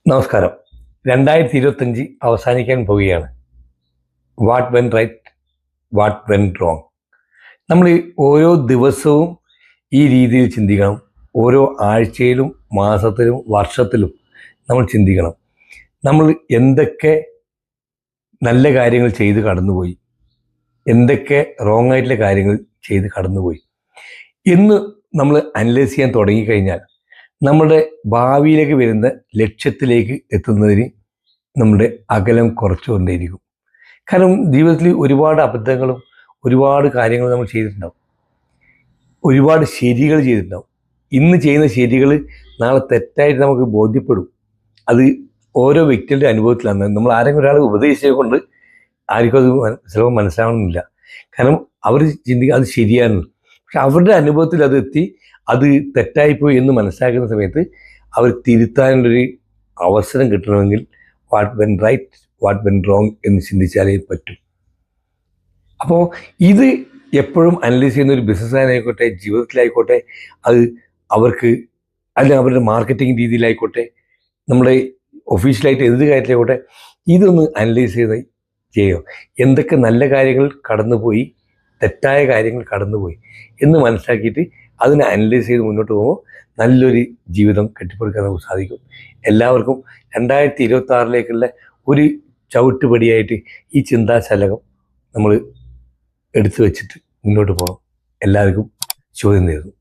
നമസ്കാരം. 2025 അവസാനിക്കാൻ പോവുകയാണ്. What went right, what went wrong. നമ്മൾ ഓരോ ദിവസവും ഈ രീതിയിൽ ചിന്തിക്കണം. ഓരോ ആഴ്ചയിലും മാസത്തിലും വർഷത്തിലും നമ്മൾ ചിന്തിക്കണം. നമ്മൾ എന്തൊക്കെ നല്ല കാര്യങ്ങൾ ചെയ്ത് കടന്നുപോയി, എന്തൊക്കെ റോങ് ആയിട്ടുള്ള കാര്യങ്ങൾ ചെയ്ത് കടന്നുപോയി എന്ന് നമ്മൾ അനലൈസ് ചെയ്യാൻ തുടങ്ങിക്കഴിഞ്ഞാൽ നമ്മുടെ ഭാവിയിലേക്ക് വരുന്ന ലക്ഷ്യത്തിലേക്ക് എത്തുന്നതിന് നമ്മുടെ അകലം കുറച്ചുകൊണ്ടേയിരിക്കും. കാരണം ജീവിതത്തിൽ ഒരുപാട് അബദ്ധങ്ങളും ഒരുപാട് കാര്യങ്ങൾ നമ്മൾ ചെയ്തിട്ടുണ്ടാവും, ഒരുപാട് ശരികൾ ചെയ്തിട്ടുണ്ടാവും. ഇന്ന് ചെയ്യുന്ന ശരികൾ നാളെ തെറ്റായിട്ട് നമുക്ക് ബോധ്യപ്പെടും. അത് ഓരോ വ്യക്തിയുടെ അനുഭവത്തിലാണ്. നമ്മൾ ആരെങ്കിലും ഒരാൾ ഉപദേശിച്ചത് കൊണ്ട് ആർക്കും അത് ചിലപ്പോൾ മനസ്സിലാവണമെന്നില്ല. കാരണം അവർ ചിന്തിക്കുക അത് ശരിയാണ്, പക്ഷെ അവരുടെ അനുഭവത്തിൽ അത് എത്തി അത് തെറ്റായിപ്പോയി എന്ന് മനസ്സിലാക്കുന്ന സമയത്ത് അവർ തിരുത്താനുള്ളൊരു അവസരം കിട്ടണമെങ്കിൽ what went right, what went wrong എന്ന് ചിന്തിച്ചാലേ പറ്റും. അപ്പോൾ ഇത് എപ്പോഴും അനലൈസ് ചെയ്യുന്ന ഒരു ബിസിനസ്സുകാരനായിക്കോട്ടെ, ജീവിതത്തിലായിക്കോട്ടെ, അത് അവർക്ക് അല്ലെങ്കിൽ അവരുടെ മാർക്കറ്റിംഗ് രീതിയിലായിക്കോട്ടെ, നമ്മുടെ ഒഫീഷ്യലായിട്ട് എന്ത് കാര്യത്തിലായിക്കോട്ടെ, ഇതൊന്ന് അനലൈസ് ചെയ്യുക. എന്തൊക്കെ നല്ല കാര്യങ്ങൾ കടന്നുപോയി, തെറ്റായ കാര്യങ്ങൾ കടന്നുപോയി എന്ന് മനസ്സിലാക്കിയിട്ട് അതിനെ അനലൈസ് ചെയ്ത് മുന്നോട്ട് പോകുമ്പോൾ നല്ലൊരു ജീവിതം കെട്ടിപ്പടുക്കാൻ നമുക്ക് സാധിക്കും. എല്ലാവർക്കും 2026 ഒരു ചവിട്ടുപടിയായിട്ട് ഈ ചിന്താശലകം നമ്മൾ എടുത്തു വെച്ചിട്ട് മുന്നോട്ട് പോകണം. എല്ലാവർക്കും ശുഭം നേരുന്നു.